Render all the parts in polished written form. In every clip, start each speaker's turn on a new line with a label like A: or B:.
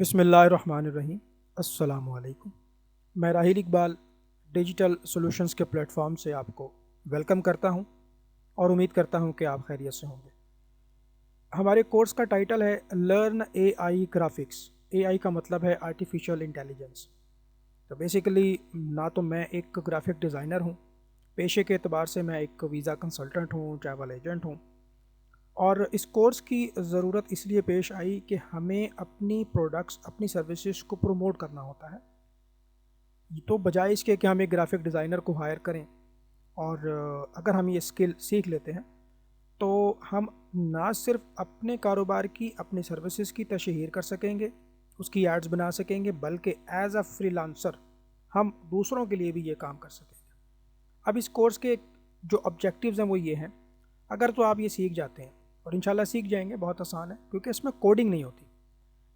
A: बिस्मिल्लाहिर्रहमानिर्रहीम। अस्सलामुअलैकुम। मैं राहिल इकबाल डिजिटल सॉल्यूशंस के प्लेटफॉर्म से आपको वेलकम करता हूं और उम्मीद करता हूं कि आप खैरियत से होंगे। हमारे कोर्स का टाइटल है लर्न एआई ग्राफिक्स। एआई का मतलब है आर्टिफिशियल इंटेलिजेंस। तो बेसिकली ना तो मैं एक ग्राफिक डिज़ाइनर हूं, पेशे के एतबार से मैं एक वीज़ा कंसल्टेंट हूं, ट्रैवल एजेंट हूं। और इस कोर्स की ज़रूरत इसलिए पेश आई कि हमें अपनी प्रोडक्ट्स, अपनी सर्विसेज को प्रमोट करना होता है। तो बजाय इसके कि हम एक ग्राफिक डिज़ाइनर को हायर करें और अगर हम ये स्किल सीख लेते हैं तो हम ना सिर्फ अपने कारोबार की, अपनी सर्विसेज की तशहीर कर सकेंगे, उसकी एड्स बना सकेंगे, बल्कि एज अ फ्रीलांसर हम दूसरों के लिए भी ये काम कर सकेंगे। अब इस कोर्स के जो ऑब्जेक्टिव्स हैं वो ये हैं। अगर तो आप ये सीख जाते हैं, और इंशाल्लाह सीख जाएंगे, बहुत आसान है क्योंकि इसमें कोडिंग नहीं होती।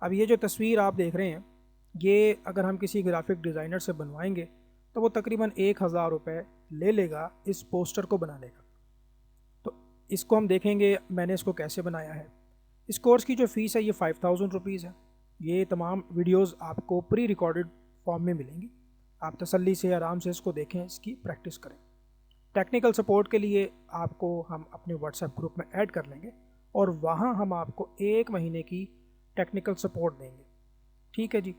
A: अब ये जो तस्वीर आप देख रहे हैं, ये अगर हम किसी ग्राफिक डिज़ाइनर से बनवाएंगे तो वो तकरीबन 1,000 रुपये ले लेगा इस पोस्टर को बनाने का। तो इसको हम देखेंगे मैंने इसको कैसे बनाया है। इस कोर्स की जो फ़ीस है ये 5,000 रुपीज़ है। ये तमाम वीडियोस आपको प्री रिकॉर्डेड फॉर्म में मिलेंगी। आप तसल्ली से आराम से इसको देखें, इसकी प्रैक्टिस करें। टेक्निकल सपोर्ट के लिए आपको हम अपने व्हाट्सएप ग्रुप में ऐड कर लेंगे और वहाँ हम आपको 1 महीने की टेक्निकल सपोर्ट देंगे। ठीक है जी।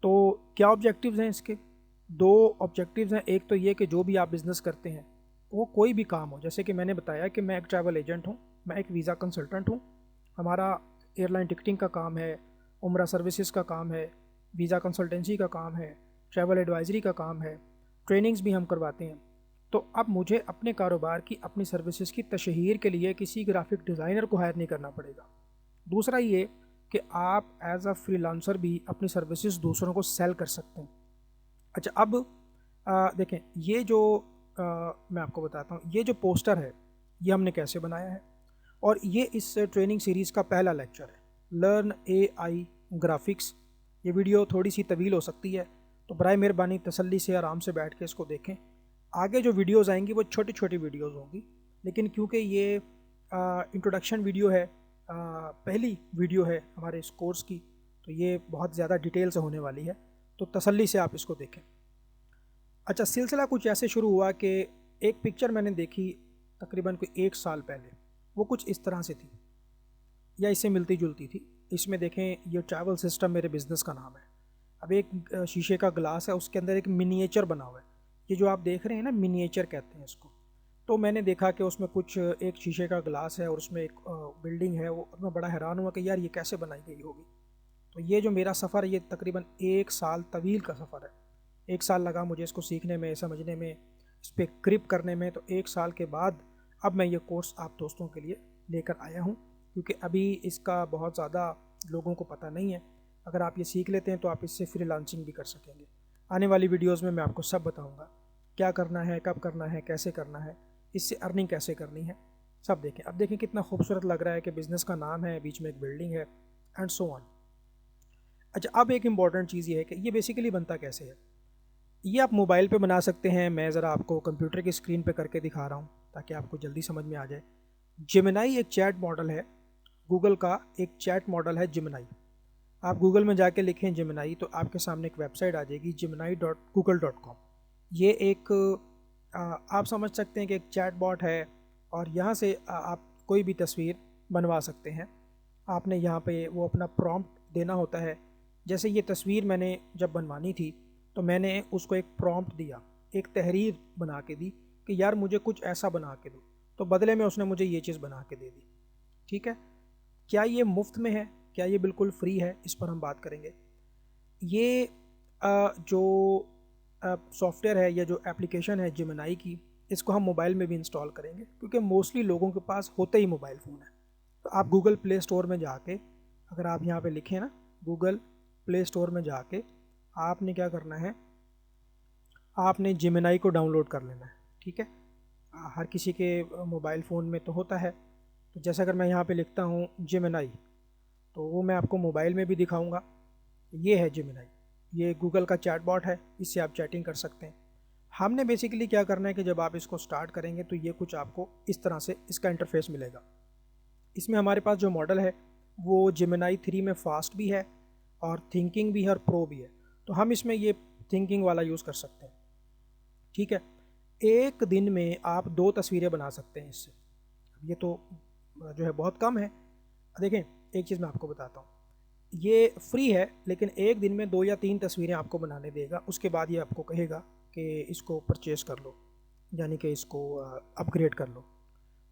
A: तो क्या ऑब्जेक्टिव्स हैं इसके? दो ऑब्जेक्टिव्स हैं। एक तो ये कि जो भी आप बिज़नेस करते हैं, वो कोई भी काम हो, जैसे कि मैंने बताया कि मैं एक ट्रैवल एजेंट हूँ, मैं एक वीज़ा कंसल्टेंट हूँ। हमारा एयरलाइन टिकटिंग का काम है, उम्रा सर्विसेज का काम है, वीज़ा कंसल्टेंसी का काम है, ट्रैवल एडवाइज़री का काम है, ट्रेनिंग्स भी हम करवाते हैं। तो अब मुझे अपने कारोबार की, अपनी सर्विसेज की तशहीर के लिए किसी ग्राफिक डिज़ाइनर को हायर नहीं करना पड़ेगा। दूसरा ये कि आप एज अ फ्रीलांसर भी अपनी सर्विसेज दूसरों को सेल कर सकते हैं। अच्छा, अब देखें, ये जो मैं आपको बताता हूँ, ये जो पोस्टर है ये हमने कैसे बनाया है, और ये इस ट्रेनिंग सीरीज़ का पहला लेक्चर है, लर्न एआई ग्राफिक्स। ये वीडियो थोड़ी सी तवील हो सकती है, तो बराए मेहरबानी तसल्ली से आराम से बैठ के इसको देखें। आगे जो वीडियोज़ आएंगी वो छोटी छोटी वीडियोज़ होंगी, लेकिन क्योंकि ये इंट्रोडक्शन वीडियो है, पहली वीडियो है हमारे इस कोर्स की, तो ये बहुत ज़्यादा डिटेल से होने वाली है, तो तसल्ली से आप इसको देखें। अच्छा, सिलसिला कुछ ऐसे शुरू हुआ कि एक पिक्चर मैंने देखी तकरीबन कोई 1 साल पहले। वो कुछ इस तरह से थी या इससे मिलती जुलती थी। इसमें देखें, ये ट्रैवल सिस्टम मेरे बिज़नेस का नाम है। अब एक शीशे का ग्लास है, उसके अंदर एक मिनिएचर बना हुआ है। ये जो आप देख रहे हैं ना, मिनिएचर कहते हैं इसको। तो मैंने देखा कि उसमें कुछ एक शीशे का ग्लास है और उसमें एक बिल्डिंग है। वो मैं बड़ा हैरान हुआ कि यार ये कैसे बनाई गई होगी। तो ये जो मेरा सफ़र है, ये तकरीबन 1 साल तवील का सफ़र है। 1 साल लगा मुझे इसको सीखने में, समझने में, इस पर ग्रिप करने में। तो 1 साल के बाद अब मैं ये कोर्स आप दोस्तों के लिए लेकर आया हूँ, क्योंकि अभी इसका बहुत ज़्यादा लोगों को पता नहीं है। अगर आप ये सीख लेते हैं तो आप इससे फ्रीलांसिंग भी कर सकेंगे। आने वाली वीडियोज़ में मैं आपको सब बताऊँगा, क्या करना है, कब करना है, कैसे करना है, इससे अर्निंग कैसे करनी है, सब देखें। अब देखें कितना खूबसूरत लग रहा है कि बिज़नेस का नाम है, बीच में एक बिल्डिंग है, एंड सो ऑन। अच्छा, अब एक इम्पॉर्टेंट चीज़ ये है कि ये बेसिकली बनता कैसे है। ये आप मोबाइल पे बना सकते हैं। मैं ज़रा आपको कंप्यूटर की स्क्रीन पे करके दिखा रहा हूँ ताकि आपको जल्दी समझ में आ जाए। जेमिनाई एक चैट मॉडल है, गूगल का एक चैट मॉडल है जेमिनाई। आप गूगल में जाके लिखें जेमिनाई तो आपके सामने एक वेबसाइट आ जाएगी, gemini.google.com। ये एक आप समझ सकते हैं कि एक चैट बॉट है, और यहाँ से आप कोई भी तस्वीर बनवा सकते हैं। आपने यहाँ पे वो अपना प्रॉम्प्ट देना होता है। जैसे ये तस्वीर मैंने जब बनवानी थी तो मैंने उसको एक प्रॉम्प्ट दिया, एक तहरीर बना के दी कि यार मुझे कुछ ऐसा बना के दो, तो बदले में उसने मुझे ये चीज़ बना के दे दी। ठीक है। क्या ये मुफ्त में है, क्या ये बिल्कुल फ्री है, इस पर हम बात करेंगे। ये जो सॉफ्टवेयर है या जो एप्लीकेशन है जेमिनाई की, इसको हम मोबाइल में भी इंस्टॉल करेंगे क्योंकि मोस्टली लोगों के पास होते ही मोबाइल फ़ोन है। तो आप गूगल प्ले स्टोर में जाके, अगर आप यहाँ पे लिखें ना गूगल प्ले स्टोर में जाके, आपने क्या करना है, आपने जेमिनाई को डाउनलोड कर लेना है। ठीक है। हर किसी के मोबाइल फ़ोन में तो होता है। तो जैसे अगर मैं यहाँ पे लिखता हूँ जेमिनाई, तो वो मैं आपको मोबाइल में भी दिखाऊंगा। ये है जेमिनाई, ये गूगल का चैटबॉट है, इससे आप चैटिंग कर सकते हैं। हमने बेसिकली क्या करना है कि जब आप इसको स्टार्ट करेंगे तो ये कुछ आपको इस तरह से इसका इंटरफेस मिलेगा। इसमें हमारे पास जो मॉडल है वो जेमिनाई 3 में फ़ास्ट भी है, और थिंकिंग भी है और प्रो भी है। तो हम इसमें ये थिंकिंग वाला यूज़ कर सकते हैं। ठीक है, एक दिन में आप 2 तस्वीरें बना सकते हैं इससे। ये तो जो है बहुत कम है। देखें, एक चीज़ मैं आपको बताता हूँ, ये फ्री है लेकिन एक दिन में 2 या 3 तस्वीरें आपको बनाने देगा। उसके बाद ये आपको कहेगा कि इसको परचेज़ कर लो, यानी कि इसको अपग्रेड कर लो।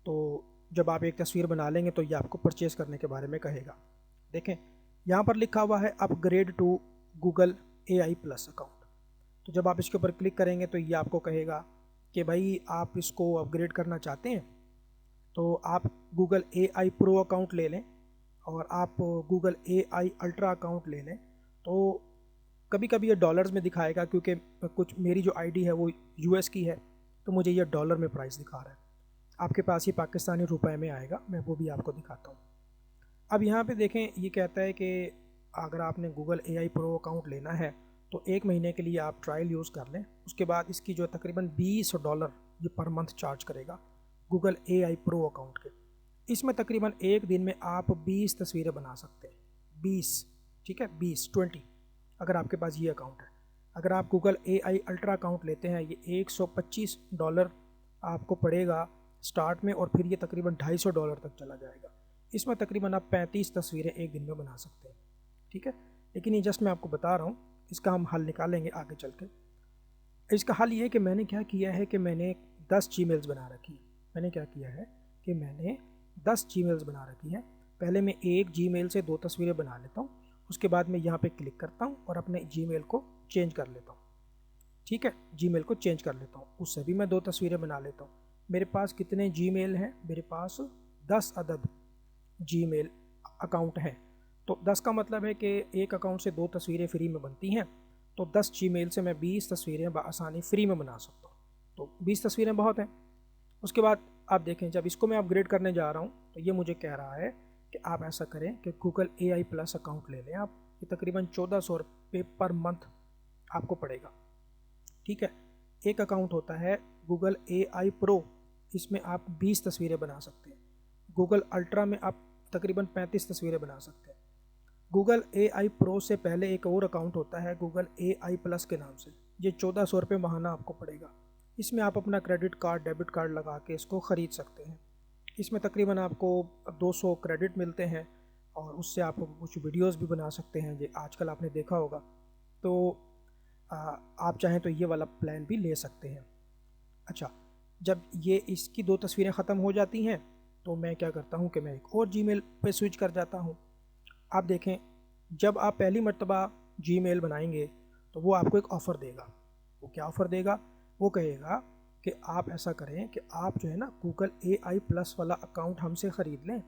A: तो जब आप एक तस्वीर बना लेंगे तो ये आपको परचेज़ करने के बारे में कहेगा। देखें, यहाँ पर लिखा हुआ है upgrade to Google AI plus account. तो जब आप इसके ऊपर क्लिक करेंगे तो ये आपको कहेगा कि भाई आप इसको अपग्रेड करना चाहते हैं तो आप गूगल AI प्रो अकाउंट ले लें और आप गूगल AI अल्ट्रा अकाउंट ले लें। तो कभी कभी ये डॉलर्स में दिखाएगा क्योंकि कुछ मेरी जो आईडी है वो US की है, तो मुझे ये डॉलर में प्राइस दिखा रहा है। आपके पास ये पाकिस्तानी रुपए में आएगा, मैं वो भी आपको दिखाता हूँ। अब यहाँ पे देखें, ये कहता है कि अगर आपने गूगल AI प्रो अकाउंट लेना है तो 1 महीने के लिए आप ट्रायल यूज़ कर लें। उसके बाद इसकी जो तकरीबन $20 ये पर मंथ चार्ज करेगा गूगल AI प्रो अकाउंट के। इसमें तकरीबन एक दिन में आप 20 तस्वीरें बना सकते हैं। 20, ठीक है, 20 अगर आपके पास ये अकाउंट है। अगर आप गूगल AI अल्ट्रा अकाउंट लेते हैं, ये $125 आपको पड़ेगा स्टार्ट में, और फिर ये तकरीबन $250 तक चला जाएगा। इसमें तकरीबन आप 35 तस्वीरें एक दिन में बना सकते हैं। ठीक है, लेकिन ये जस्ट मैं आपको बता रहा हूँ, इसका हम हल निकालेंगे आगे चल के। इसका हल ये है कि मैंने क्या किया है कि मैंने 10 जीमेल्स बना रखी है। मैंने क्या किया है कि मैंने 10 जीमेल्स बना रखी है। पहले मैं एक जीमेल से 2 तस्वीरें बना लेता हूँ, उसके बाद मैं यहाँ पे क्लिक करता हूँ और अपने जीमेल को चेंज कर लेता हूँ। ठीक है, जीमेल को चेंज कर लेता हूँ, उससे भी मैं 2 तस्वीरें बना लेता हूँ। मेरे पास कितने जीमेल हैं? मेरे पास 10 अदद जीमेल अकाउंट हैं। तो 10 का मतलब है कि एक अकाउंट से 2 तस्वीरें फ्री में बनती हैं। तो 10 जीमेल से मैं 20 तस्वीरें बआसानी फ्री में बना सकता हूँ। तो 20 तस्वीरें बहुत हैं। उसके बाद आप देखें, जब इसको मैं अपग्रेड करने जा रहा हूँ तो ये मुझे कह रहा है कि आप ऐसा करें कि गूगल AI प्लस अकाउंट ले लें आप। ये तकरीबन $1400 पर मंथ आपको पड़ेगा। ठीक है, एक अकाउंट होता है गूगल AI प्रो, इसमें आप 20 तस्वीरें बना सकते हैं। गूगल अल्ट्रा में आप तकरीबन 35 तस्वीरें बना सकते हैं। गूगल AI प्रो से पहले एक और अकाउंट होता है गूगल AI प्लस के नाम से, ये $1400 महाना आपको पड़ेगा। इसमें आप अपना क्रेडिट कार्ड, डेबिट कार्ड लगा के इसको ख़रीद सकते हैं। इसमें तकरीबन आपको 200 क्रेडिट मिलते हैं और उससे आप कुछ वीडियोस भी बना सकते हैं, जो आजकल आपने देखा होगा। तो आप चाहें तो ये वाला प्लान भी ले सकते हैं। अच्छा, जब ये इसकी 2 तस्वीरें ख़त्म हो जाती हैं तो मैं क्या करता हूँ कि मैं एक और जीमेल पे स्विच कर जाता हूँ। आप देखें, जब आप पहली मर्तबा जीमेल बनाएंगे तो वो आपको एक ऑफ़र देगा। वो क्या ऑफ़र देगा? वो कहेगा कि आप ऐसा करें कि आप जो है ना गूगल AI प्लस वाला अकाउंट हमसे ख़रीद लें।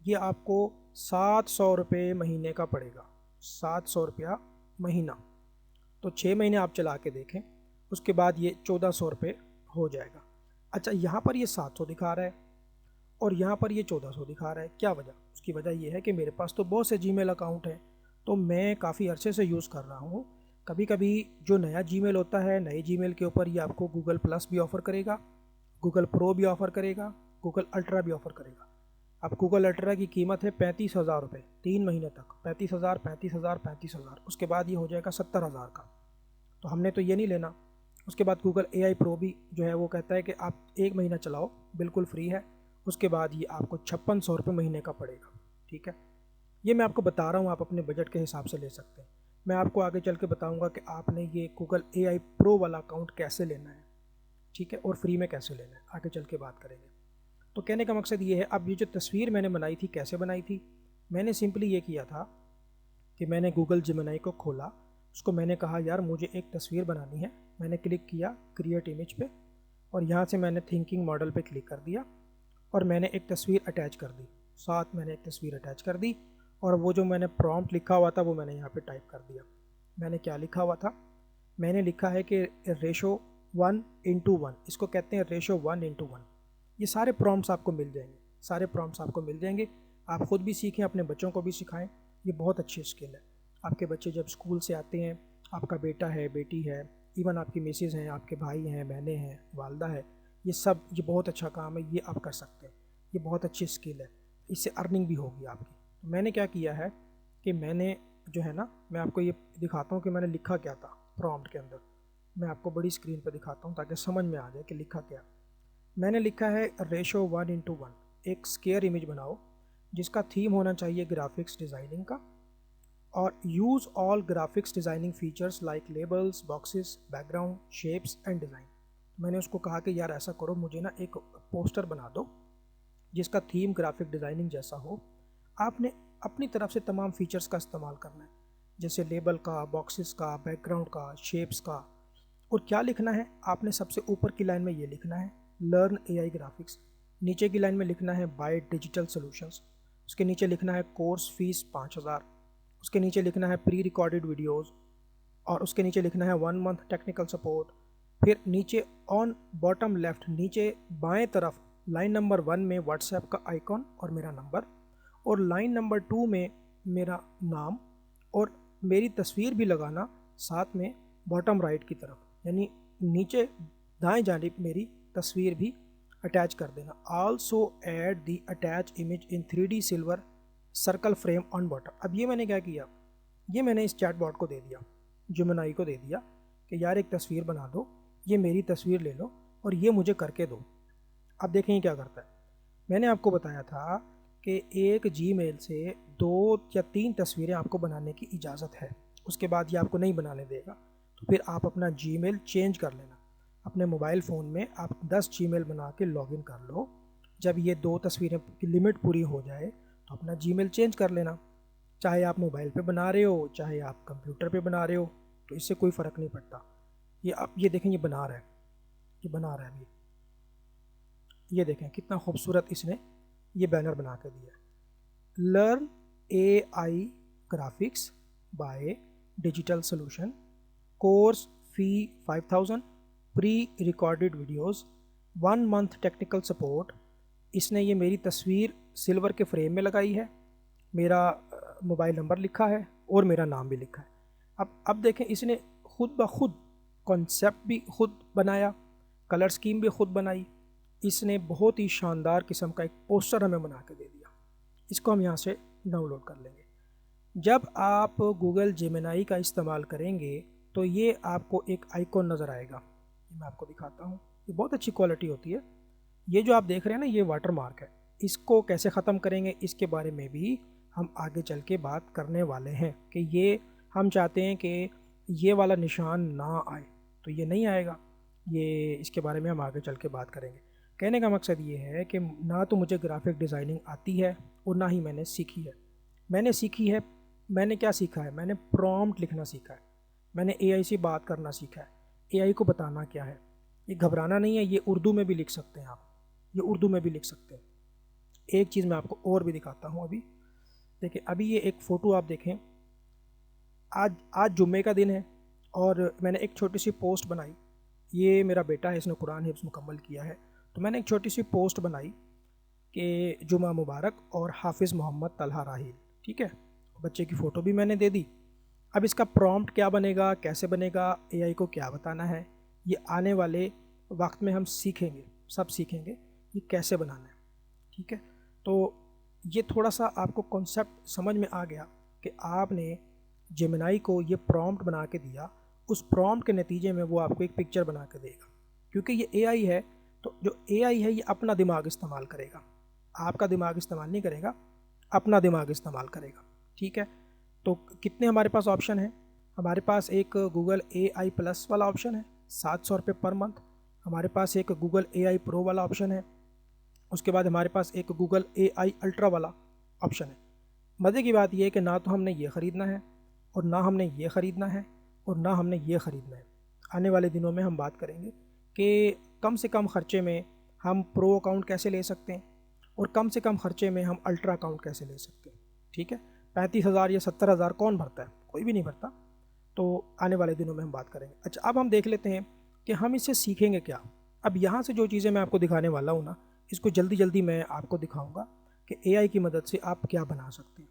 A: ये आपको $700 महीने का पड़ेगा, $700 महीना। तो 6 महीने आप चला के देखें, उसके बाद ये $1400 हो जाएगा। अच्छा, यहाँ पर ये 700 दिखा रहा है और यहाँ पर ये 1400 दिखा रहा है। क्या वजह? उसकी वजह ये है कि मेरे पास तो बहुत से जीमेल अकाउंट हैं, तो मैं काफ़ी अरसे से यूज़ कर रहा हूँ। कभी कभी जो नया जीमेल होता है, नए जीमेल के ऊपर ये आपको गूगल प्लस भी ऑफ़र करेगा, गूगल प्रो भी ऑफ़र करेगा, गूगल अल्ट्रा भी ऑफ़र करेगा। अब गूगल अल्ट्रा की कीमत है ₹35,000 3 महीने तक, 35,000, 35,000, 35,000। उसके बाद ये हो जाएगा 70,000 का। तो हमने तो ये नहीं लेना। उसके बाद गूगल AI प्रो भी जो है वो कहता है कि आप 1 महीना चलाओ, बिल्कुल फ्री है। उसके बाद ये आपको ₹5600 महीने का पड़ेगा। ठीक है, ये मैं आपको बता रहा हूँ, आप अपने बजट के हिसाब से ले सकते हैं। मैं आपको आगे चल के बताऊँगा कि आपने ये गूगल AI प्रो वाला अकाउंट कैसे लेना है, ठीक है, और फ्री में कैसे लेना है, आगे चल के बात करेंगे। तो कहने का मकसद ये है, अब ये जो तस्वीर मैंने बनाई थी, कैसे बनाई थी? मैंने सिंपली ये किया था कि मैंने गूगल जेमिनी को खोला, उसको मैंने कहा यार मुझे एक तस्वीर बनानी है। मैंने क्लिक किया क्रिएट इमेज पे और यहाँ से मैंने थिंकिंग मॉडल पे क्लिक कर दिया और मैंने एक तस्वीर अटैच कर दी। साथ मैंने एक तस्वीर अटैच कर दी और वो जो मैंने प्रॉम्प्ट लिखा हुआ था वो मैंने यहाँ पे टाइप कर दिया। मैंने क्या लिखा हुआ था? मैंने लिखा है कि रेशो 1:1, इसको कहते हैं रेशो 1:1। ये सारे प्रॉम्प्ट्स आपको मिल जाएंगे, सारे प्रॉम्प्ट्स आपको मिल जाएंगे। आप ख़ुद भी सीखें, अपने बच्चों को भी सिखाएं। ये बहुत अच्छी स्किल है। आपके बच्चे जब स्कूल से आते हैं, आपका बेटा है, बेटी है, इवन आपकी मिसेज़ हैं, आपके भाई हैं, बहनें हैं, वालदा है, ये बहुत अच्छा काम है, ये आप कर सकते हैं। ये बहुत अच्छी स्किल है, इससे अर्निंग भी होगी आपकी। तो मैंने क्या किया है कि मैंने जो है ना, मैं आपको ये दिखाता हूँ कि मैंने लिखा क्या था प्रॉम्प्ट के अंदर। मैं आपको बड़ी स्क्रीन पर दिखाता हूँ ताकि समझ में आ जाए कि लिखा क्या। मैंने लिखा है रेशो 1:1, एक स्केयर इमेज बनाओ जिसका थीम होना चाहिए ग्राफिक्स डिज़ाइनिंग का, और use all graphics designing features like labels, boxes, background, shapes and design. मैंने उसको कहा कि यार ऐसा करो, मुझे ना एक पोस्टर बना दो जिसका थीम ग्राफिक डिज़ाइनिंग जैसा हो। आपने अपनी तरफ से तमाम फीचर्स का इस्तेमाल करना है, जैसे लेबल का, बॉक्सेस का, बैकग्राउंड का, शेप्स का। और क्या लिखना है आपने? सबसे ऊपर की लाइन में ये लिखना है लर्न एआई ग्राफिक्स, नीचे की लाइन में लिखना है बाय डिजिटल सॉल्यूशंस, उसके नीचे लिखना है कोर्स फीस 5,000, उसके नीचे लिखना है प्री रिकॉर्डेड वीडियोज़, और उसके नीचे लिखना है 1 मंथ टेक्निकल सपोर्ट। फिर नीचे ऑन बॉटम लेफ्ट नीचे बाएं तरफ लाइन नंबर 1 में व्हाट्सएप का आइकॉन और मेरा नंबर, और लाइन नंबर 2 में मेरा नाम, और मेरी तस्वीर भी लगाना साथ में बॉटम राइट की तरफ, यानी नीचे दाएं जानिब मेरी तस्वीर भी अटैच कर देना। Also add the attach image in 3D silver circle frame on bottom. अब ये मैंने क्या किया, ये मैंने इस चैट बॉट को दे दिया, जेमिनी को दे दिया कि यार एक तस्वीर बना दो, ये मेरी तस्वीर ले लो और ये मुझे करके दो। अब देखें ये क्या करता है। मैंने आपको बताया था कि एक जीमेल से 2 या 3 तस्वीरें आपको बनाने की इजाज़त है, उसके बाद ये आपको नहीं बनाने देगा। तो फिर आप अपना जीमेल चेंज कर लेना, अपने मोबाइल फ़ोन में आप 10 जीमेल बना के लॉगिन कर लो। जब ये 2 तस्वीरें की लिमिट पूरी हो जाए तो अपना जीमेल चेंज कर लेना, चाहे आप मोबाइल पे बना रहे हो चाहे आप कंप्यूटर पे बना रहे हो, तो इससे कोई फ़र्क नहीं पड़ता। ये आप ये देखें, ये बना रहा है, ये बना रहा है अभी, ये देखें कितना खूबसूरत इसने ये बैनर बना के दिया है। Learn A I graphics by digital solution, course fee 5,000, pre recorded videos, 1 month technical support. इसने ये मेरी तस्वीर सिल्वर के फ्रेम में लगाई है, मेरा मोबाइल नंबर लिखा है और मेरा नाम भी लिखा है। अब देखें, इसने खुद ब खुद कॉन्सेप्ट भी खुद बनाया, कलर स्कीम भी खुद बनाई, इसने बहुत ही शानदार किस्म का एक पोस्टर हमें बना के दे दिया। इसको हम यहाँ से डाउनलोड कर लेंगे। जब आप गूगल जेमिनी का इस्तेमाल करेंगे तो ये आपको एक आइकॉन नज़र आएगा, मैं आपको दिखाता हूँ, ये बहुत अच्छी क्वालिटी होती है। ये जो आप देख रहे हैं ना, ये वाटर मार्क है, इसको कैसे ख़त्म करेंगे इसके बारे में भी हम आगे चल के बात करने वाले हैं कि ये हम चाहते हैं कि ये वाला निशान ना आए, तो ये नहीं आएगा, ये इसके बारे में हम आगे चल के बात करेंगे। कहने का मकसद ये है कि ना तो मुझे ग्राफिक डिज़ाइनिंग आती है और ना ही मैंने सीखी है। मैंने क्या सीखा है, मैंने प्रॉम्प्ट लिखना सीखा है, मैंने एआई से बात करना सीखा है, एआई को बताना क्या है। ये घबराना नहीं है, ये उर्दू में भी लिख सकते हैं आप, ये उर्दू में भी लिख सकते हैं। एक चीज़ मैं आपको और भी दिखाता हूँ। अभी देखिए, अभी ये एक फ़ोटो आप देखें, आज जुम्मे का दिन है और मैंने एक छोटी सी पोस्ट बनाई। ये मेरा बेटा है, इसने कुरान हिफ्ज़ मुकम्मल किया है, तो मैंने एक छोटी सी पोस्ट बनाई कि जुमा मुबारक और हाफिज़ मोहम्मद तलहा राहील, ठीक है। बच्चे की फ़ोटो भी मैंने दे दी। अब इसका प्रॉम्प्ट क्या बनेगा, कैसे बनेगा, एआई को क्या बताना है, ये आने वाले वक्त में हम सीखेंगे, सब सीखेंगे ये कैसे बनाना है, ठीक है। तो ये थोड़ा सा आपको कॉन्सेप्ट समझ में आ गया कि आपने जेमिनी को ये प्रॉम्प्ट बना के दिया, उस प्रॉम्प्ट के नतीजे में वो आपको एक पिक्चर बना के देगा। क्योंकि ये एआई है, तो जो एआई है ये अपना दिमाग इस्तेमाल करेगा, आपका दिमाग इस्तेमाल नहीं करेगा, अपना दिमाग इस्तेमाल करेगा, ठीक है। तो कितने हमारे पास ऑप्शन हैं? हमारे पास एक गूगल AI प्लस वाला ऑप्शन है, 700 रुपये पर मंथ। हमारे पास एक गूगल AI प्रो वाला ऑप्शन है, उसके बाद हमारे पास एक गूगल AI अल्ट्रा वाला ऑप्शन है। मज़े की बात यह है कि ना तो हमने ये ख़रीदना है और ना हमने ये ख़रीदना है और ना हमने ये ख़रीदना है। आने वाले दिनों में हम बात करेंगे कि कम से कम ख़र्चे में हम प्रो अकाउंट कैसे ले सकते हैं और कम से कम ख़र्चे में हम अल्ट्रा अकाउंट कैसे ले सकते हैं, ठीक है। 35,000 या 70,000 कौन भरता है? कोई भी नहीं भरता। तो आने वाले दिनों में हम बात करेंगे। अच्छा, अब हम देख लेते हैं कि हम इससे सीखेंगे क्या। अब यहाँ से जो चीज़ें मैं आपको दिखाने वाला हूँ ना, इसको जल्दी जल्दी मैं आपको दिखाऊंगा कि एआई की मदद से आप क्या बना सकते हैं।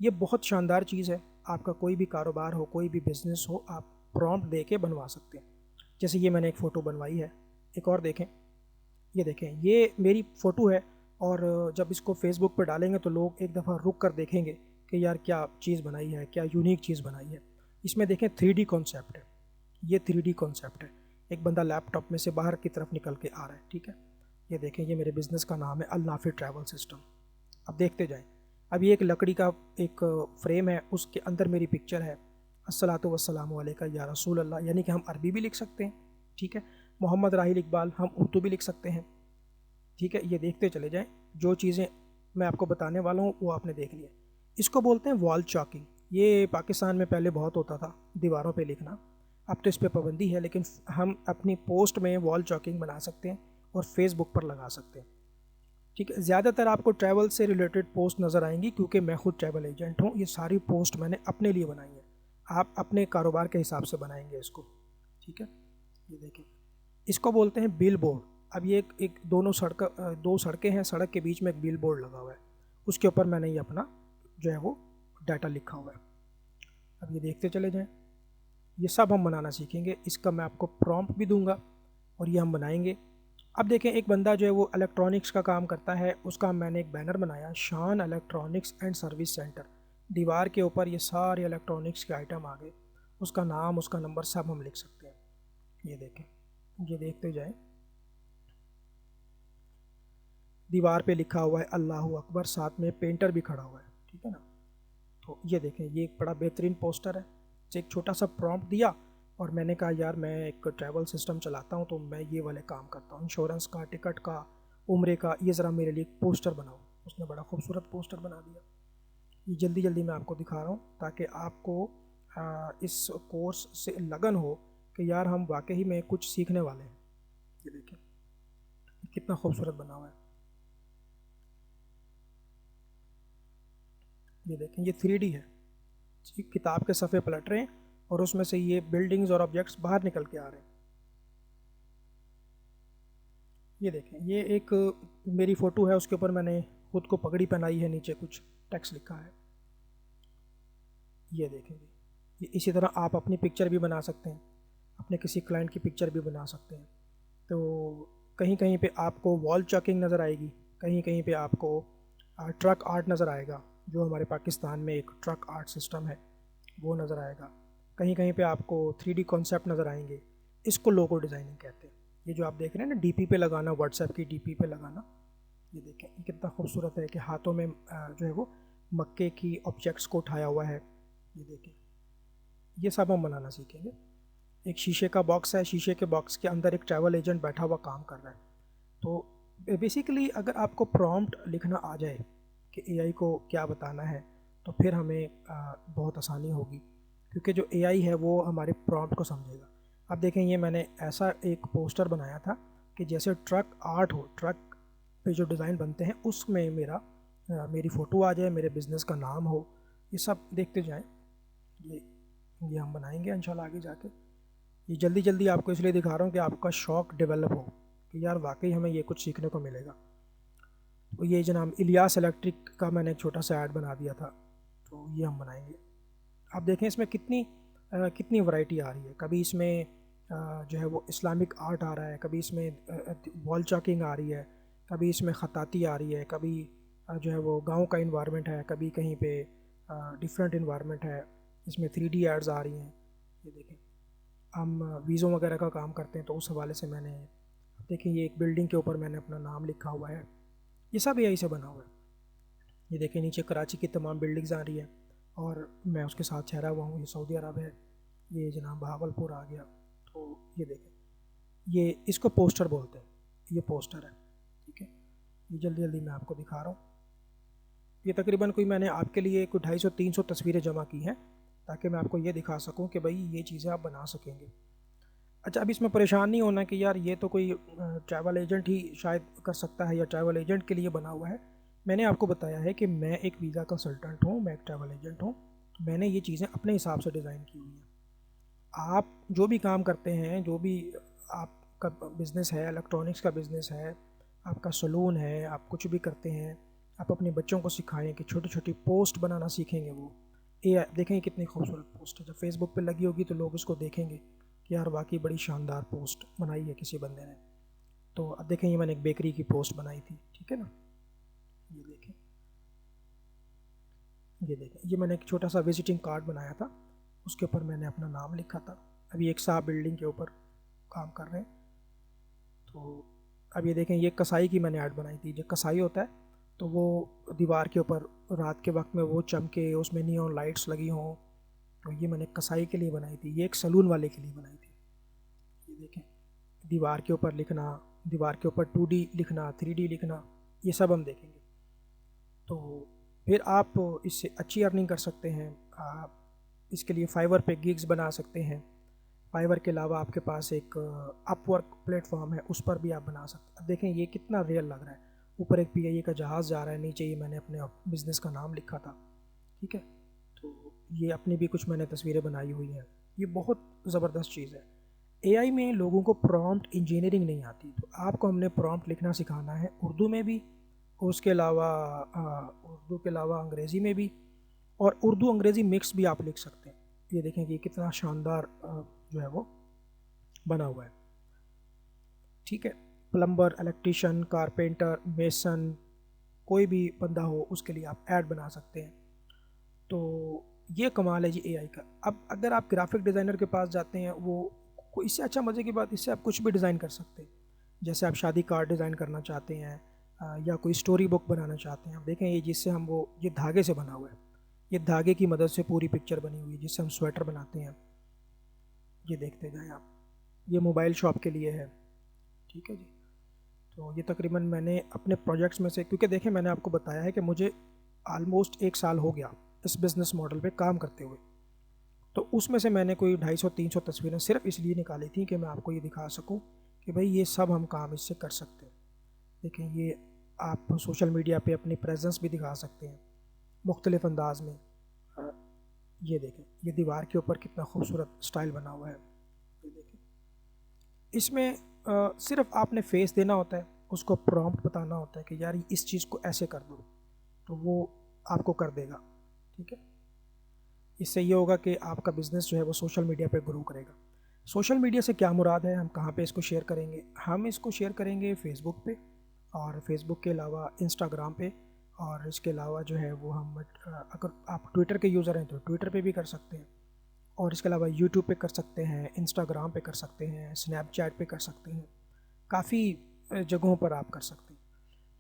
A: ये बहुत शानदार चीज़ है, आपका कोई भी कारोबार हो, कोई भी बिज़नेस हो, आप प्रॉम्प्ट दे के बनवा सकते हैं। जैसे ये मैंने एक फ़ोटो बनवाई है, एक और देखें, ये देखें, ये मेरी फ़ोटो है और जब इसको फेसबुक पर डालेंगे तो लोग एक दफ़ा रुक कर देखेंगे कि यार क्या चीज़ बनाई है, क्या यूनिक चीज़ बनाई है। इसमें देखें 3D कॉन्सेप्ट है, ये 3D कॉन्सेप्ट है। एक बंदा लैपटॉप में से बाहर की तरफ निकल के आ रहा है, ठीक है। ये देखें, ये मेरे बिज़नेस का नाम है अल नाफी ट्रैवल सिस्टम। अब देखते जाएं। अब ये एक लकड़ी का एक फ्रेम है, उसके अंदर मेरी पिक्चर है, अस्सलातु वस्सलामु अलैका या रसूल अल्लाह, यानी कि हम अरबी भी लिख सकते हैं, ठीक है। मोहम्मद राहिल इकबाल हम उर्दू भी लिख सकते हैं, ठीक है। ये देखते चले जाएं, जो चीज़ें मैं आपको बताने वाला हूँ वो आपने देख लिया। इसको बोलते हैं वॉल चॉकिंग। ये पाकिस्तान में पहले बहुत होता था, दीवारों पे लिखना। अब तो इस पर पाबंदी है, लेकिन हम अपनी पोस्ट में वॉल चॉकिंग बना सकते हैं और फेसबुक पर लगा सकते हैं, ठीक है। ज़्यादातर आपको ट्रैवल से रिलेटेड पोस्ट नज़र आएंगी, क्योंकि मैं खुद ट्रैवल एजेंट हूँ। ये सारी पोस्ट मैंने अपने लिए बनाई है, आप अपने कारोबार के हिसाब से बनाएंगे इसको, ठीक है। ये देखिए, इसको बोलते हैं बिल बोर्ड। अब ये एक दो सड़कें हैं, सड़क के बीच में एक बिल बोर्ड लगा हुआ है, उसके ऊपर मैंने ये अपना जो है वो डाटा लिखा हुआ है। अब ये देखते चले जाएं, ये सब हम बनाना सीखेंगे। इसका मैं आपको प्रॉम्प्ट भी दूंगा और ये हम बनाएंगे। अब देखें, एक बंदा जो है वो इलेक्ट्रॉनिक्स का काम करता है, उसका मैंने एक बैनर बनाया, शान इलेक्ट्रॉनिक्स एंड सर्विस सेंटर। दीवार के ऊपर ये सारे इलेक्ट्रॉनिक्स के आइटम आ गए, उसका नाम, उसका नंबर सब हम लिख सकते हैं। ये देखें, ये देखते जाएं, दीवार पे लिखा हुआ है अल्लाह अकबर, साथ में पेंटर भी खड़ा हुआ है, ठीक है ना। तो ये देखें, ये एक बड़ा बेहतरीन पोस्टर है। एक छोटा सा प्रॉम्प्ट दिया और मैंने कहा यार मैं एक ट्रैवल सिस्टम चलाता हूँ, तो मैं ये वाले काम करता हूँ, इंश्योरेंस का, टिकट का, उम्रे का, ये ज़रा मेरे लिए एक पोस्टर बनाओ। उसने बड़ा खूबसूरत पोस्टर बना दिया। ये जल्दी जल्दी मैं आपको दिखा रहा हूँ ताकि आपको इस कोर्स से लगन हो कि यार हम वाकई में कुछ सीखने वाले हैं। ये देखें कितना खूबसूरत बना हुआ है। ये देखें, ये 3D है, किताब के सफ़े पलट रहे हैं और उसमें से ये बिल्डिंग्स और ऑब्जेक्ट्स बाहर निकल के आ रहे हैं। ये देखें, ये एक मेरी फ़ोटो है, उसके ऊपर मैंने खुद को पगड़ी पहनाई है, नीचे कुछ टेक्स्ट लिखा है। ये देखेंगे, ये इसी तरह आप अपनी पिक्चर भी बना सकते हैं, अपने किसी क्लाइंट की पिक्चर भी बना सकते हैं। तो कहीं कहीं पे आपको वॉल चॉकिंग नज़र आएगी, कहीं कहीं पे आपको ट्रक आर्ट नज़र आएगा, जो हमारे पाकिस्तान में एक ट्रक आर्ट सिस्टम है वो नज़र आएगा। कहीं कहीं पे आपको 3D कॉन्सेप्ट नज़र आएंगे, इसको लोगो डिज़ाइनिंग कहते हैं। ये जो आप देख रहे हैं ना, डीपी पे लगाना, व्हाट्सएप की डीपी पे लगाना, ये देखें ये कितना खूबसूरत है कि हाथों में जो है वो मक्के की ऑब्जेक्ट्स को उठाया हुआ है। ये देखें, ये सब हम बनाना सीखेंगे। एक शीशे का बॉक्स है, शीशे के बॉक्स के अंदर एक ट्रैवल एजेंट बैठा हुआ काम कर रहा है। तो बेसिकली अगर आपको प्रॉम्प्ट लिखना आ जाए कि एआई को क्या बताना है, तो फिर हमें बहुत आसानी होगी, क्योंकि जो एआई है वो हमारे प्रॉम्प्ट को समझेगा। अब देखें, ये मैंने ऐसा एक पोस्टर बनाया था कि जैसे ट्रक आर्ट हो, ट्रक पे जो डिज़ाइन बनते हैं उसमें मेरी फ़ोटो आ जाए, मेरे बिज़नेस का नाम हो। ये सब देखते जाएं, ये ये हम बनाएंगे इंशाल्लाह आगे जाके। ये जल्दी जल्दी आपको इसलिए दिखा रहा हूँ कि आपका शौक़ डेवलप हो कि यार वाकई हमें ये कुछ सीखने को मिलेगा। तो ये जनाब इलियास इलेक्ट्रिक का मैंने एक छोटा सा ऐड बना दिया था, तो ये हम बनाएंगे। आप देखें इसमें कितनी वैरायटी आ रही है। कभी इसमें जो है वो इस्लामिक आर्ट आ रहा है, कभी इसमें वॉल चॉकिंग आ रही है, कभी इसमें ख़ताती आ रही है, कभी जो है वो गांव का इन्वायरमेंट है, कभी कहीं पे डिफरेंट इन्वायरमेंट है। इसमें 3D एड्स आ रही हैं। ये देखें, हम वीज़ों वगैरह का काम करते हैं, तो उस हवाले से मैंने देखें, ये एक बिल्डिंग के ऊपर मैंने अपना नाम लिखा हुआ है। ये सब एआई से बना हुआ है। ये देखें, नीचे कराची की तमाम बिल्डिंग्स आ रही है और मैं उसके साथ ठहरा हुआ हूँ। ये सऊदी अरब है, ये जनाब बहावलपुर आ गया। तो ये देखें, ये इसको पोस्टर बोलते हैं, ये पोस्टर है, ठीक है। ये जल्दी जल्दी मैं आपको दिखा रहा हूँ। ये तकरीबन कोई मैंने आपके लिए कोई 250-300 तस्वीरें जमा की हैं, ताकि मैं आपको ये दिखा सकूँ कि भाई ये चीज़ें आप बना सकेंगे। अच्छा, अब इसमें परेशान नहीं होना कि यार ये तो कोई ट्रैवल एजेंट ही शायद कर सकता है या ट्रैवल एजेंट के लिए बना हुआ है। मैंने आपको बताया है कि मैं एक वीज़ा कंसल्टेंट हूँ, मैं एक ट्रैवल एजेंट हूँ, तो मैंने ये चीज़ें अपने हिसाब से डिज़ाइन की हुई हैं। आप जो भी काम करते हैं, जो भी आपका बिज़नेस है, इलेक्ट्रॉनिक्स का बिज़नेस है, आपका सलून है, आप कुछ भी करते हैं, आप अपने बच्चों को सिखाएं कि छोटी छोटी पोस्ट बनाना सीखेंगे वो। ये देखेंगे कितनी खूबसूरत पोस्ट है, जब फेसबुक पे लगी होगी तो लोग उसको देखेंगे कि यार वाकई बड़ी शानदार पोस्ट बनाई है किसी बंदे ने। तो अब देखें, ये मैंने एक बेकरी की पोस्ट बनाई थी, ठीक है ना। ये देखें, ये देखें, ये मैंने एक छोटा सा विजिटिंग कार्ड बनाया था, उसके ऊपर मैंने अपना नाम लिखा था। अभी एक साहब बिल्डिंग के ऊपर काम कर रहे हैं। तो अब ये देखें, ये कसाई की मैंने ऐड बनाई थी। जो कसाई होता है तो वो दीवार के ऊपर रात के वक्त में वो चमके, उसमें नियॉन लाइट्स लगी हों, तो ये मैंने कसाई के लिए बनाई थी। ये एक सलून वाले के लिए बनाई थी। ये देखें, दीवार के ऊपर लिखना, दीवार के ऊपर 2D लिखना, 3D लिखना, ये सब हम देखेंगे। तो फिर आप इससे अच्छी अर्निंग कर सकते हैं। आप इसके लिए फाइवर पे गिग्स बना सकते हैं। फाइवर के अलावा आपके पास एक अपवर्क प्लेटफॉर्म है, उस पर भी आप बना सकते हैं। अब देखें ये कितना रियल लग रहा है। ऊपर एक PIA का जहाज़ जा रहा है, नीचे ये मैंने अपने बिज़नेस का नाम लिखा था। ठीक है, तो ये अपनी भी कुछ मैंने तस्वीरें बनाई हुई हैं। ये बहुत ज़बरदस्त चीज़ है। AI में लोगों को प्रॉम्प्ट इंजीनियरिंग नहीं आती, तो आपको हमने प्रॉम्प्ट लिखना सिखाना है, उर्दू में भी, उसके अलावा उर्दू के अलावा अंग्रेज़ी में भी, और उर्दू अंग्रेज़ी मिक्स भी आप लिख सकते हैं। ये देखें कि कितना शानदार जो है वो बना हुआ है। ठीक है, प्लम्बर, इलेक्ट्रिशियन, कारपेंटर, मेसन, कोई भी बंदा हो उसके लिए आप ऐड बना सकते हैं। तो ये कमाल है जी AI का। अब अगर आप ग्राफिक डिज़ाइनर के पास जाते हैं, वो कोई इससे अच्छा मज़े की बात, इससे आप कुछ भी डिज़ाइन कर सकते हैं। जैसे आप शादी कार्ड डिज़ाइन करना चाहते हैं, या कोई स्टोरी बुक बनाना चाहते हैं। आप देखें ये जिससे हम वो ये धागे से बना हुआ है, ये धागे की मदद से पूरी पिक्चर बनी हुई है जिससे हम स्वेटर बनाते हैं। ये देखते जाएं आप, ये मोबाइल शॉप के लिए है। ठीक है जी। तो ये तकरीबन मैंने अपने प्रोजेक्ट्स में से, क्योंकि देखें मैंने आपको बताया है कि मुझे ऑलमोस्ट 1 साल हो गया इस बिज़नेस मॉडल पे काम करते हुए। तो उसमें से मैंने कोई 250-300 तस्वीरें सिर्फ इसलिए निकाली थी कि मैं आपको ये दिखा सकूं कि भाई ये सब हम काम इससे कर सकते हैं। देखें ये आप सोशल मीडिया पे अपनी प्रेजेंस भी दिखा सकते हैं मुख्तलिफ़ अंदाज में। अ, ये देखें, ये दीवार के ऊपर कितना खूबसूरत स्टाइल बना हुआ है। ये देखें, इसमें सिर्फ आपने फेस देना होता है, उसको प्रॉम्प्ट बताना होता है कि यार इस चीज़ को ऐसे कर दो, तो वो आपको कर देगा। ठीक है, इससे ये होगा कि आपका बिज़नेस जो है वो सोशल मीडिया पे ग्रो करेगा। सोशल मीडिया से क्या मुराद है, हम कहाँ पे इसको शेयर करेंगे? हम इसको शेयर करेंगे फेसबुक पे, और फेसबुक के अलावा इंस्टाग्राम पे, और इसके अलावा जो है वो हम अगर आप ट्विटर के यूज़र हैं तो ट्विटर पे भी कर सकते हैं, और इसके अलावा यूट्यूब पे कर सकते हैं, इंस्टाग्राम पे कर सकते हैं, स्नैपचैट पे कर सकते हैं, काफ़ी जगहों पर आप कर सकते हैं।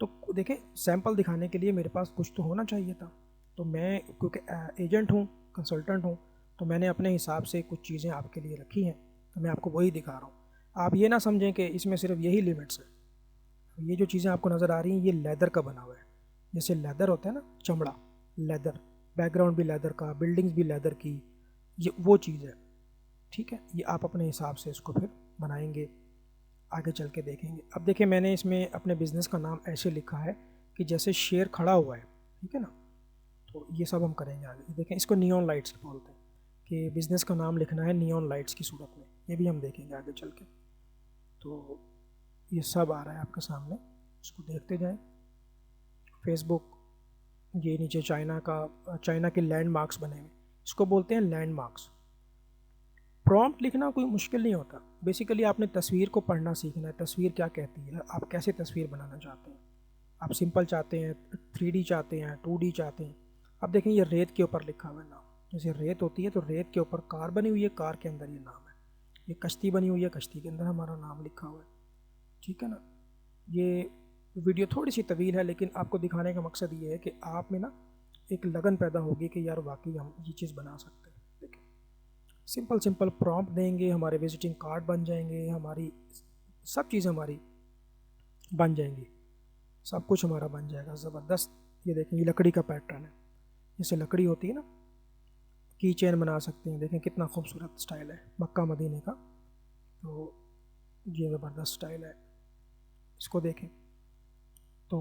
A: तो देखें, सैंपल दिखाने के लिए मेरे पास कुछ तो होना चाहिए था। तो मैं क्योंकि एजेंट हूँ, कंसल्टेंट हूँ, तो मैंने अपने हिसाब से कुछ चीज़ें आपके लिए रखी हैं, तो मैं आपको वही दिखा रहा हूँ। आप ये ना समझें कि इसमें सिर्फ यही लिमिट्स है। ये जो चीज़ें आपको नज़र आ रही हैं ये लेदर का बना हुआ है। जैसे लेदर होता है ना, चमड़ा, लेदर, बैकग्राउंड भी लेदर का, बिल्डिंग्स भी लेदर की, ये वो चीज़ है। ठीक है, ये आप अपने हिसाब से इसको फिर बनाएंगे, आगे चल के देखेंगे। अब देखिए मैंने इसमें अपने बिज़नेस का नाम ऐसे लिखा है कि जैसे शेर खड़ा हुआ है। ठीक है ना, तो ये सब हम करेंगे आगे। देखें, इसको नियॉन लाइट्स बोलते हैं, कि बिज़नेस का नाम लिखना है नियॉन लाइट्स की सूरत में। ये भी हम देखेंगे आगे चल के। तो ये सब आ रहा है आपके सामने, इसको देखते जाएं। फेसबुक, ये नीचे चाइना का, चाइना के लैंडमार्क्स बने हुए, इसको बोलते हैं लैंडमार्क्स। प्रॉम्प्ट लिखना कोई मुश्किल नहीं होता। बेसिकली आपने तस्वीर को पढ़ना सीखना है, तस्वीर क्या कहती है, आप कैसे तस्वीर बनाना चाहते हैं। आप सिंपल चाहते हैं, 3D चाहते हैं, 2D चाहते हैं। अब देखें ये रेत के ऊपर लिखा हुआ है नाम। जैसे रेत होती है तो रेत के ऊपर कार बनी हुई है, कार के अंदर ये नाम है। ये कश्ती बनी हुई है, कश्ती के अंदर हमारा नाम लिखा हुआ है। ठीक है ना, ये वीडियो थोड़ी सी तवील है, लेकिन आपको दिखाने का मकसद ये है कि आप में ना एक लगन पैदा होगी कि यार वाकई हम ये चीज़ बना सकते हैं। देखिए, सिंपल सिंपल प्रॉम्प्ट देंगे, हमारे विजिटिंग कार्ड बन जाएंगे, हमारी सब चीज़ हमारी बन जाएंगी, सब कुछ हमारा बन जाएगा ज़बरदस्त। ये देखें, ये लकड़ी का पैटर्न है, जैसे लकड़ी होती है ना, की चेन बना सकते हैं। देखें कितना खूबसूरत स्टाइल है मक्का मदीने का। तो ये ज़बरदस्त स्टाइल है, इसको देखें। तो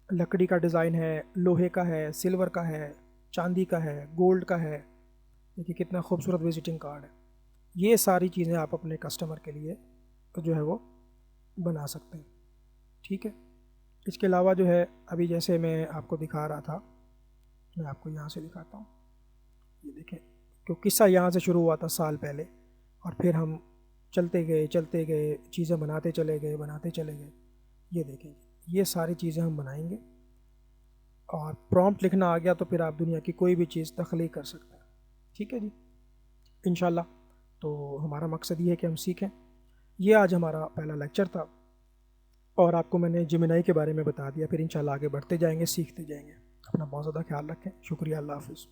A: लकड़ी का डिज़ाइन है, लोहे का है, सिल्वर का है, चांदी का है, गोल्ड का है। देखिए कितना खूबसूरत विजिटिंग कार्ड है। ये सारी चीज़ें आप अपने कस्टमर के लिए जो है वो बना सकते हैं। ठीक है, इसके अलावा जो है अभी जैसे मैं आपको दिखा रहा था, मैं आपको यहाँ से दिखाता हूँ। ये देखें, क्योंकि किस्सा यहाँ से शुरू हुआ था साल पहले, और फिर हम चलते गए, चीज़ें बनाते चले गए, बनाते चले गए। ये देखें, ये सारी चीज़ें हम बनाएंगे, और प्रॉम्प्ट लिखना आ गया तो फिर आप दुनिया की कोई भी चीज़ तख्लीक कर सकते हैं। ठीक है जी, इंशाल्लाह। तो हमारा मकसद ये है कि हम सीखें। ये आज हमारा पहला लेक्चर था और आपको मैंने जेमिनी के बारे में बता दिया। फिर इंशाल्लाह आगे बढ़ते जाएंगे, सीखते जाएंगे। अपना बहुत ज़्यादा ख्याल रखें। शुक्रिया, अल्लाह हाफ़िज़।